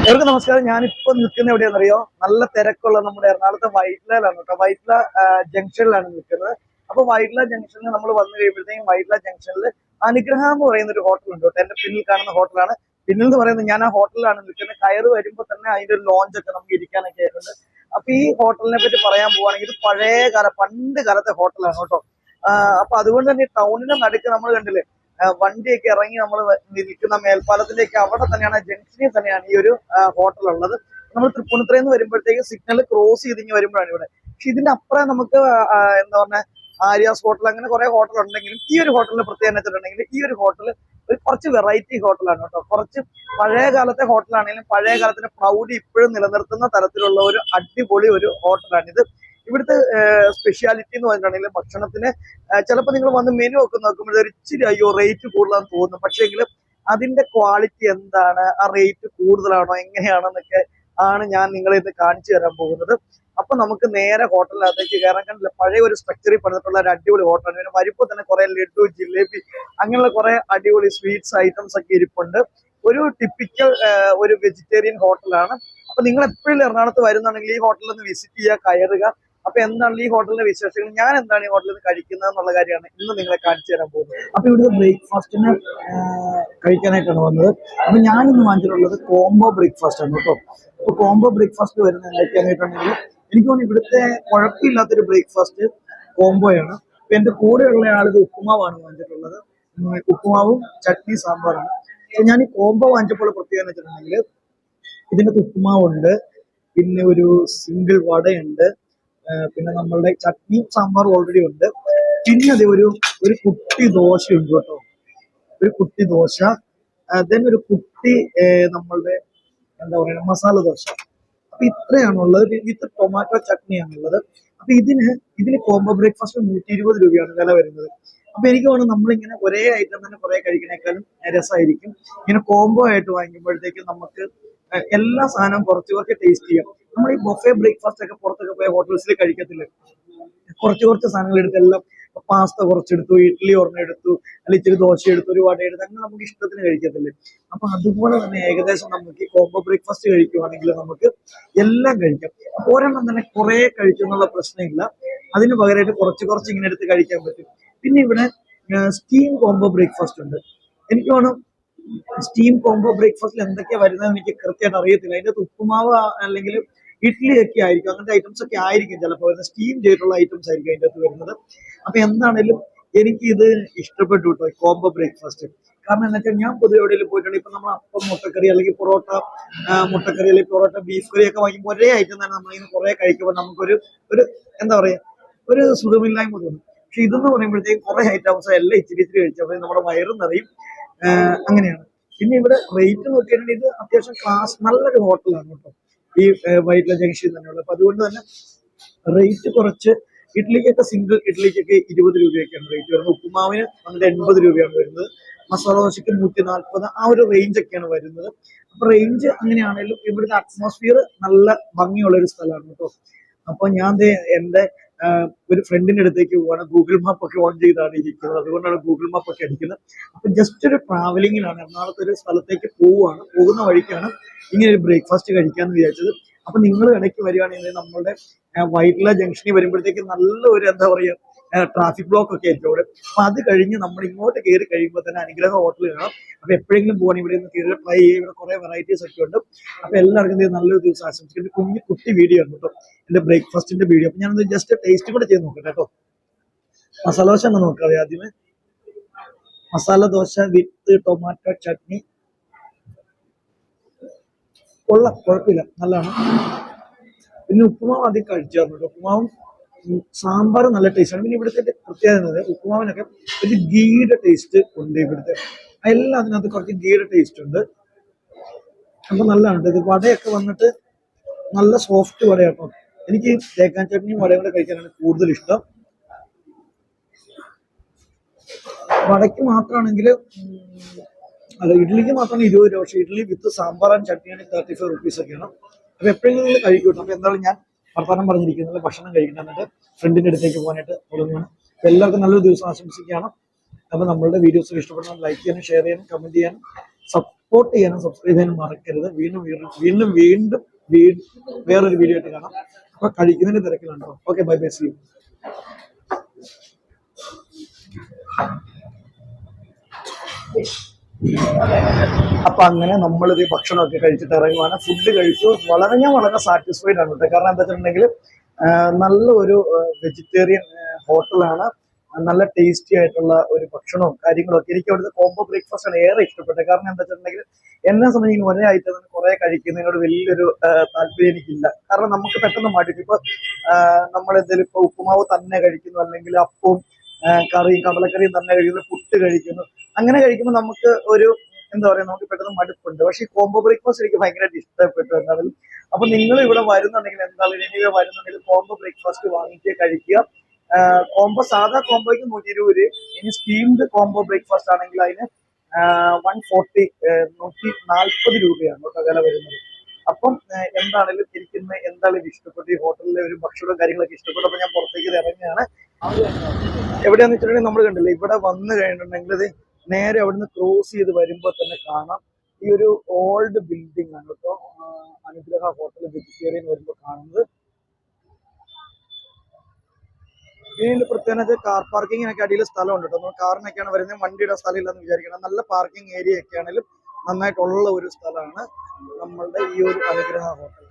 everyone namaskaram. ഞാനിപ്പോ നിൽക്കുന്ന എവിടെയാണെന്നറിയോ? നല്ല തിരക്കുള്ള നമ്മുടെ എറണാകുളത്തെ വൈറ്റ്ലയിലാണ് കേട്ടോ. വൈറ്റ്ല ജംഗ്ഷനിലാണ് നിൽക്കുന്നത്. അപ്പൊ വൈറ്റ്ല ജംഗ്ഷനിൽ നമ്മൾ വന്നു കഴിയുമ്പോഴത്തേക്കും വൈറ്റ്ല ജംഗ്ഷനിൽ അനുഗ്രഹം എന്ന് പറയുന്ന ഒരു ഹോട്ടൽ ഉണ്ട് കേട്ടോ. എന്റെ പിന്നിൽ കാണുന്ന ഹോട്ടലാണ്. പിന്നിൽ എന്ന് പറയുന്നത് ഞാൻ ആ ഹോട്ടലിലാണ് നിൽക്കുന്നത്. കയറ് വരുമ്പോൾ തന്നെ അതിന്റെ ഒരു ലോഞ്ച് ഒക്കെ നമുക്ക് ഇരിക്കാനൊക്കെ ആയിട്ടുണ്ട്. അപ്പൊ ഈ ഹോട്ടലിനെ പറ്റി പറയാൻ പോവാണെങ്കിൽ ഇത് പഴയ പണ്ട് കാലത്തെ ഹോട്ടലാണ് കേട്ടോ. അപ്പൊ അതുകൊണ്ട് തന്നെ ടൗണിന്റെ നടുക്ക് നമ്മൾ കണ്ടില്ലേ, വണ്ടിയൊക്കെ ഇറങ്ങി നമ്മൾ നിൽക്കുന്ന മേൽപ്പാലത്തിലേക്ക് അവിടെ തന്നെയാണ്, ജംഗ്ഷനിൽ തന്നെയാണ് ഈ ഒരു ഹോട്ടൽ ഉള്ളത്. നമ്മൾ തൃപ്പൂണിത്തുറയിൽ നിന്ന് വരുമ്പോഴത്തേക്ക് സിഗ്നൽ ക്രോസ് ചെയ്തിങ്ങി വരുമ്പോഴാണ് ഇവിടെ. പക്ഷെ ഇതിന്റെ അപ്പുറം നമുക്ക് എന്താ പറഞ്ഞ ആര്യാസ് ഹോട്ടൽ, അങ്ങനെ കുറെ ഹോട്ടൽ ഉണ്ടെങ്കിലും ഈ ഒരു ഹോട്ടലിന്റെ പ്രത്യേകത വെച്ചിട്ടുണ്ടെങ്കിൽ ഈ ഒരു ഹോട്ടൽ ഒരു കുറച്ച് വെറൈറ്റി ഹോട്ടലാണ് കേട്ടോ. കുറച്ച് പഴയ കാലത്തെ ഹോട്ടലാണെങ്കിലും പഴയ കാലത്തിന്റെ പ്രൗഢി ഇപ്പോഴും നിലനിർത്തുന്ന തരത്തിലുള്ള ഒരു അടിപൊളി ഒരു ഹോട്ടലാണ് ഇത്. ഇവിടുത്തെ സ്പെഷ്യാലിറ്റി എന്ന് പറഞ്ഞിട്ടുണ്ടെങ്കിൽ ഭക്ഷണത്തിന് ചിലപ്പോൾ നിങ്ങൾ വന്ന് മെനു ഒക്കെ നോക്കുമ്പോൾ ഒരു ഇച്ചിരി അയ്യോ റേറ്റ് കൂടുതലാന്ന് തോന്നും. പക്ഷേങ്കിൽ അതിന്റെ ക്വാളിറ്റി എന്താണ്, ആ റേറ്റ് കൂടുതലാണോ എങ്ങനെയാണെന്നൊക്കെ ആണ് ഞാൻ നിങ്ങളെ ഇത് കാണിച്ചു തരാൻ പോകുന്നത്. അപ്പൊ നമുക്ക് നേരെ ഹോട്ടലിനകത്തേക്ക് കയറാൻ. കണ്ടില്ല, പഴയ ഒരു സ്ട്രക്ചറിൽ പണിതിട്ടുള്ള ഒരു അടിപൊളി ഹോട്ടലാണ്. പിന്നെ വരുമ്പോൾ തന്നെ കുറെ ലഡു, ജിലേബി, അങ്ങനെയുള്ള കുറെ അടിപൊളി സ്വീറ്റ്സ് ഐറ്റംസ് ഒക്കെ ഇരിപ്പുണ്ട്. ഒരു ടിപ്പിക്കൽ ഒരു വെജിറ്റേറിയൻ ഹോട്ടലാണ്. അപ്പൊ നിങ്ങൾ എപ്പോഴും എറണാകുളത്ത് വരുന്നുണ്ടെങ്കിൽ ഈ ഹോട്ടലിൽ ഒന്ന് വിസിറ്റ് ചെയ്യുക, കയറുക. അപ്പൊ എന്താണ് ഈ ഹോട്ടലിന്റെ വിശേഷങ്ങൾ, ഞാൻ എന്താണ് ഈ ഹോട്ടലിൽ നിന്ന് കഴിക്കുന്നത് എന്നുള്ള കാര്യമാണ് ഇന്ന് നിങ്ങളെ കാണിച്ചു തരാൻ പോകുന്നത്. അപ്പൊ ഇവിടുത്തെ ബ്രേക്ക്ഫാസ്റ്റിന് കഴിക്കാനായിട്ടാണ് വന്നത്. അപ്പൊ ഞാൻ ഇന്ന് വാങ്ങിച്ചിട്ടുള്ളത് കോംബോ ബ്രേക്ക്ഫാസ്റ്റ് ആണ് കേട്ടോ. അപ്പൊ കോംബോ ബ്രേക്ക്ഫാസ്റ്റ് വരുന്നത് എന്തൊക്കെയാണെന്നുണ്ടെങ്കിൽ എനിക്ക് തോന്നുന്നു ഇവിടുത്തെ കുഴപ്പമില്ലാത്തൊരു ബ്രേക്ക്ഫാസ്റ്റ് കോംബോയാണ്. അപ്പൊ എന്റെ കൂടെയുള്ള ആളിത് ഉപ്പുമാവാണ് വാങ്ങിച്ചിട്ടുള്ളത്. ഉപ്പുമാവും ചട്നി സാമ്പാറാണ്. അപ്പൊ ഞാൻ ഈ കോംബോ വാങ്ങിച്ചപ്പോൾ പ്രത്യേകത വെച്ചിട്ടുണ്ടെങ്കിൽ ഇതിനകത്ത് ഉപ്പുമാവുണ്ട്, പിന്നെ ഒരു സിംഗിൾ വടയുണ്ട്, പിന്നെ നമ്മളുടെ ചട്നി സാമ്പാർ ഓൾറെഡി ഉണ്ട്, പിന്നെ അത് ഒരു കുട്ടി ദോശയുണ്ട് കേട്ടോ. ഒരു കുട്ടി ദോശ, ദെൻ ഒരു കുട്ടി നമ്മളുടെ എന്താ പറയുക മസാല ദോശ. അപ്പൊ ഇത്രയാണുള്ളത്. വിത്ത് ടൊമാറ്റോ ചട്നിയാണുള്ളത്. അപ്പൊ ഇതിന് കോംബോ ബ്രേക്ക്ഫാസ്റ്റ് 120 രൂപയാണ് വില വരുന്നത്. അപ്പൊ എനിക്ക് തോന്നുന്നു നമ്മളിങ്ങനെ ഒരേ ഐറ്റം തന്നെ കുറെ കഴിക്കണേക്കാളും രസമായിരിക്കും ഇങ്ങനെ കോംബോ ആയിട്ട് വാങ്ങിക്കുമ്പോഴത്തേക്കും നമുക്ക് എല്ലാ സാധനവും കുറച്ച് ടേസ്റ്റ് ചെയ്യാം. നമ്മൾ ഈ ബൊഫെ ബ്രേക്ക്ഫാസ്റ്റ് ഒക്കെ പുറത്തൊക്കെ പോയ ഹോട്ടൽസിൽ കഴിക്കത്തില്ല, കുറച്ച് സാധനങ്ങൾ എടുത്ത് എല്ലാം പാസ്ത കുറച്ചെടുത്തു, ഇഡ്ഡലി ഒരെണ്ണം എടുത്തു, അല്ലെങ്കിൽ ഇച്ചിരി ദോശ എടുത്തു, ഒരു വട എടുത്ത്, അങ്ങനെ നമുക്ക് ഇഷ്ടത്തിന് കഴിക്കത്തില്ലേ. അപ്പൊ അതുപോലെ തന്നെ ഏകദേശം നമുക്ക് ഈ കോംബോ ബ്രേക്ക്ഫാസ്റ്റ് കഴിക്കുവാണെങ്കിൽ നമുക്ക് എല്ലാം കഴിക്കാം. അപ്പൊ ഒരെണ്ണം തന്നെ കുറെ കഴിക്കുന്നുള്ള പ്രശ്നമില്ല. അതിന് പകരമായിട്ട് കുറച്ച് ഇങ്ങനെ എടുത്ത് കഴിക്കാൻ പറ്റും. പിന്നെ ഇവിടെ സ്റ്റീം കോംബോ ബ്രേക്ക്ഫാസ്റ്റ് ഉണ്ട്. എനിക്ക് വേണം സ്റ്റീം കോംബോ ബ്രേക്ക്ഫാസ്റ്റിൽ എന്തൊക്കെയാ വരുന്നത് എനിക്ക് കൃത്യമായിട്ട് അറിയത്തില്ല. അതിന്റെ ഉപ്പുമാവ് അല്ലെങ്കിൽ ഇഡ്ഡലി ഒക്കെ ആയിരിക്കും, അങ്ങനത്തെ ഐറ്റംസ് ഒക്കെ ആയിരിക്കും ചിലപ്പോൾ വരുന്നത്. സ്റ്റീം ചെയ്തിട്ടുള്ള ഐറ്റംസ് ആയിരിക്കും അതിൻ്റെ അകത്ത് വരുന്നത്. അപ്പൊ എന്താണേലും എനിക്ക് ഇത് ഇഷ്ടപ്പെട്ടു കേട്ടോ കോംബോ ബ്രേക്ക്ഫാസ്റ്റ്. കാരണം എന്താ വെച്ചാൽ ഞാൻ പൊതുവെ എവിടെയെങ്കിലും പോയിട്ടുണ്ട്, ഇപ്പൊ നമ്മൾ അപ്പം മുട്ടക്കറി അല്ലെങ്കിൽ പൊറോട്ട മുട്ടക്കറി അല്ലെങ്കിൽ പൊറോട്ട ബീഫ് കറി ഒക്കെ വാങ്ങിക്കുമ്പോൾ ഒരേ ഐറ്റം തന്നെ നമ്മളിങ്ങനെ കുറെ കഴിക്കുമ്പോൾ നമുക്കൊരു എന്താ പറയാ ഒരു സുഖമില്ലായ്മ തോന്നും. പക്ഷെ ഇതെന്ന് പറയുമ്പോഴത്തേക്കും കുറെ ഐറ്റംസ് എല്ലാം ഇച്ചിരി കഴിച്ചപ്പോൾ നമ്മുടെ വയറും നിറയും. അങ്ങനെയാണ്. പിന്നെ ഇവിടെ റേറ്റ് നോക്കിയിട്ടുണ്ടെങ്കിൽ ഇത് അത്യാവശ്യം ക്ലാസ് നല്ലൊരു ഹോട്ടലാണ് കേട്ടോ, ഈ വൈറ്റ്ല ജംഗ്ഷൻ തന്നെയുള്ളത്. അപ്പൊ അതുകൊണ്ട് തന്നെ റേറ്റ് കുറച്ച്, ഇഡ്ഡലിക്കൊക്കെ സിംഗിൾ ഇഡ്ഡലിക്കൊക്കെ 20 രൂപയൊക്കെയാണ് റേറ്റ് വരുന്നത്. ഉപ്പുമാവിന് വന്നിട്ട് 80 രൂപയാണ് വരുന്നത്. മസാല ദോശയ്ക്ക് 140, ആ ഒരു റേഞ്ച് ഒക്കെയാണ് വരുന്നത്. അപ്പൊ റേഞ്ച് അങ്ങനെയാണെങ്കിലും ഇവിടുത്തെ അറ്റ്മോസ്ഫിയർ നല്ല ഭംഗിയുള്ള ഒരു സ്ഥലമാണ് കേട്ടോ. അപ്പൊ ഞാൻ എന്റെ ഒരു ഫ്രണ്ടിന്റെ അടുത്തേക്ക് പോവാണ്. ഗൂഗിൾ മാപ്പ് ഒക്കെ ഓൺ ചെയ്താണ് ഇരിക്കുന്നത്, അതുകൊണ്ടാണ് ഗൂഗിൾ മാപ്പ് ഒക്കെ അടിക്കുന്നത്. അപ്പൊ ജസ്റ്റ് ഒരു ട്രാവലിങ്ങിലാണ്, എറണാകുളത്ത് ഒരു സ്ഥലത്തേക്ക് പോകുന്ന വഴിക്കാണ് ഇങ്ങനെ ഒരു ബ്രേക്ക്ഫാസ്റ്റ് കഴിക്കാന്ന് വിചാരിച്ചത്. അപ്പൊ നിങ്ങൾ ഇടയ്ക്ക് വരികയാണെങ്കിൽ നമ്മളുടെ വൈറ്റ്ല ജംഗ്ഷനിൽ വരുമ്പോഴത്തേക്ക് നല്ല ഒരു എന്താ പറയുക ട്രാഫിക് ബ്ലോക്ക് ഒക്കെ ആയിരിക്കും അവിടെ. അപ്പൊ അത് കഴിഞ്ഞ് നമ്മൾ ഇങ്ങോട്ട് കയറി കഴിയുമ്പോൾ തന്നെ അനുഗ്രഹ ഹോട്ടൽ കാണാം. അപ്പൊ എപ്പോഴെങ്കിലും പോകണം ഇവിടെ നിന്ന് കയറി ട്രൈ ചെയ്യുക. ഇവിടെ കുറെ വെറൈറ്റീസ് ഒക്കെ ഉണ്ട്. അപ്പൊ എല്ലാവർക്കും നല്ലൊരു ദിവസം ആശംസിക്കുന്നത്. കുട്ടി വീഡിയോ ആണ് കേട്ടോ, എന്റെ ബ്രേക്ക്ഫാസ്റ്റിന്റെ വീഡിയോ. അപ്പൊ ഞാനൊന്ന് ജസ്റ്റ് ടേസ്റ്റ് കൂടെ ചെയ്ത് നോക്കട്ടെ കേട്ടോ. മസാല ദോശ ഒന്ന് നോക്കാവേ ആദ്യമേ. മസാല ദോശ വിത്ത് ടൊമാറ്റോ ചട്നി കൊള്ളാം, കുഴപ്പമില്ല, നല്ലതാണ്. പിന്നെ ഉപ്പുമാവ് ആദ്യം കഴിച്ചായിരുന്നു കേട്ടോ. ഉപ്പുമാവും സാമ്പാർ നല്ല ടേസ്റ്റാണ്. പിന്നെ ഇവിടുത്തെ പ്രത്യേകത ഉപ്പുമാവിനൊക്കെ ഒരു ഗീയുടെ ടേസ്റ്റ് ഉണ്ട് ഇവിടുത്തെ. എല്ലാം അതിനകത്ത് കുറച്ച് ഗീയുടെ ടേസ്റ്റ് ഉണ്ട്. അപ്പൊ നല്ലതാണ്. ഇത് വടയൊക്കെ വന്നിട്ട് നല്ല സോഫ്റ്റ് വടയാട്ടോ. എനിക്ക് തേക്കാൻ ചട്നിയും വടയും കൂടെ കഴിക്കാനാണ് കൂടുതൽ ഇഷ്ടം. വടയ്ക്ക് മാത്രമാണെങ്കിൽ അല്ല, ഇഡ്ഡലിക്ക് മാത്രമാണ് 20 രൂപ. പക്ഷേ ഇഡ്ഡലി വിത്ത് സാമ്പാർ ആൻഡ് ചട്നിയാണ് 35 റുപ്പീസ് ഒക്കെയാണ്. അപ്പൊ എപ്പോഴെങ്കിലും നിങ്ങൾ കഴിക്കൂട്ടോ. അപ്പൊ എന്തായാലും ഞാൻ വർത്തമാനം പറഞ്ഞിരിക്കുന്നത് ഭക്ഷണം കഴിക്കണം, എന്നിട്ട് ഫ്രണ്ടിന്റെ അടുത്തേക്ക് പോകാനായിട്ട് തുടങ്ങുകയാണ്. അപ്പൊ എല്ലാവർക്കും നല്ലൊരു ദിവസം ആശംസിക്കുകയാണ്. അപ്പൊ നമ്മളുടെ വീഡിയോസ് ഇഷ്ടപ്പെടുന്ന ലൈക്ക് ചെയ്യാനും ഷെയർ ചെയ്യാനും കമന്റ് ചെയ്യാനും സപ്പോർട്ട് ചെയ്യാനും സബ്സ്ക്രൈബ് ചെയ്യാനും മറക്കരുത്. വീണ്ടും വീണ്ടും വീണ്ടും വീണ്ടും വീണ്ടും വേറൊരു വീഡിയോ ആയിട്ട് കാണാം. അപ്പൊ കഴിക്കുന്നതിന്റെ തിരക്കിലുണ്ടോ? Okay, bye bye, see you. അപ്പൊ അങ്ങനെ നമ്മളിത് ഭക്ഷണമൊക്കെ കഴിച്ചിട്ട് ഇറങ്ങുവാണ്. ഫുഡ് കഴിച്ചു. വളരെ സാറ്റിസ്ഫൈഡ് ആണ് കേട്ടോ. കാരണം എന്താ വെച്ചിട്ടുണ്ടെങ്കിൽ നല്ല ഒരു വെജിറ്റേറിയൻ ഹോട്ടലാണ്. നല്ല ടേസ്റ്റി ആയിട്ടുള്ള ഒരു ഭക്ഷണവും കാര്യങ്ങളും ഒക്കെ. എനിക്ക് അവിടുത്തെ കോംബോ ബ്രേക്ക്ഫാസ്റ്റ് ആണ് ഏറെ ഇഷ്ടപ്പെട്ടത്. കാരണം എന്താ വെച്ചിട്ടുണ്ടെങ്കിൽ എന്നെ സംബന്ധിക്കുന്ന ഒരേ ഐറ്റം തന്നെ കുറെ കഴിക്കുന്നതിനോട് വലിയൊരു താല്പര്യം എനിക്കില്ല. കാരണം നമുക്ക് പെട്ടെന്ന് മടുക്കും. ഇപ്പൊ നമ്മളെന്തെങ്കിലും ഇപ്പൊ ഉപ്പുമാവ് തന്നെ കഴിക്കുന്നു, അല്ലെങ്കിൽ അപ്പവും കറിയും കടലക്കറിയും തന്നെ കഴിക്കുന്നു, പുട്ട് കഴിക്കുന്നു. അങ്ങനെ കഴിക്കുമ്പോൾ നമുക്ക് ഒരു എന്താ പറയാ, നമുക്ക് പെട്ടെന്ന് മടുപ്പുണ്ട്. പക്ഷെ ഈ കോംബോ ബ്രേക്ക്ഫാസ്റ്റ് എനിക്ക് ഭയങ്കരമായിട്ട് ഇഷ്ടപ്പെട്ടു എന്നാലും. അപ്പൊ നിങ്ങൾ ഇവിടെ വരുന്നുണ്ടെങ്കിൽ എന്തായാലും ഇനി ഇവിടെ വരുന്നുണ്ടെങ്കിൽ കോംബോ ബ്രേക്ക്ഫാസ്റ്റ് വാങ്ങിച്ച് കഴിക്കുക. കോംബോ സാധാ കോംബോയ്ക്ക് 120 രൂപ. ഇനി സ്റ്റീംഡ് കോംബോ ബ്രേക്ക്ഫാസ്റ്റ് ആണെങ്കിൽ അതിന് 140 140 രൂപയാണ് കേട്ടോ വില വരുന്നത്. അപ്പം എന്താണെങ്കിലും എനിക്കിന്ന് എന്തായാലും ഇഷ്ടപ്പെട്ടു. ഈ ഹോട്ടലിലെ ഒരു ഭക്ഷണവും കാര്യങ്ങളൊക്കെ ഇഷ്ടപ്പെട്ടു. അപ്പൊ ഞാൻ പുറത്തേക്ക് ഇറങ്ങുകയാണ്. എവിടെയാന്ന് വെച്ചിട്ടുണ്ടെങ്കിൽ നമ്മൾ കണ്ടില്ലേ, ഇവിടെ വന്നു കഴിഞ്ഞിട്ടുണ്ടെങ്കിൽ ഇത് നേരെ അവിടുന്ന് ക്രോസ് ചെയ്ത് വരുമ്പോൾ തന്നെ കാണാം ഈ ഒരു ഓൾഡ് ബിൽഡിംഗ് ആണ് കേട്ടോ. അനുഗ്രഹ ഹോട്ടൽ വെജിറ്റേറിയൻ വരുമ്പോൾ കാണുന്നത്. ഇതിന്റെ പ്രത്യേകത കാർ പാർക്കിങ്ങിനൊക്കെ അടിയിൽ സ്ഥലമുണ്ട് കേട്ടോ. നമ്മൾ കാറിനൊക്കെയാണ് വരുന്നത്, വണ്ടിയുടെ സ്ഥലം ഇല്ലെന്ന് വിചാരിക്കണം. നല്ല പാർക്കിംഗ് ഏരിയ ഒക്കെ ആണെങ്കിലും നന്നായിട്ടുള്ള ഒരു സ്ഥലമാണ് നമ്മളുടെ ഈ ഒരു അനുഗ്രഹ ഹോട്ടൽ.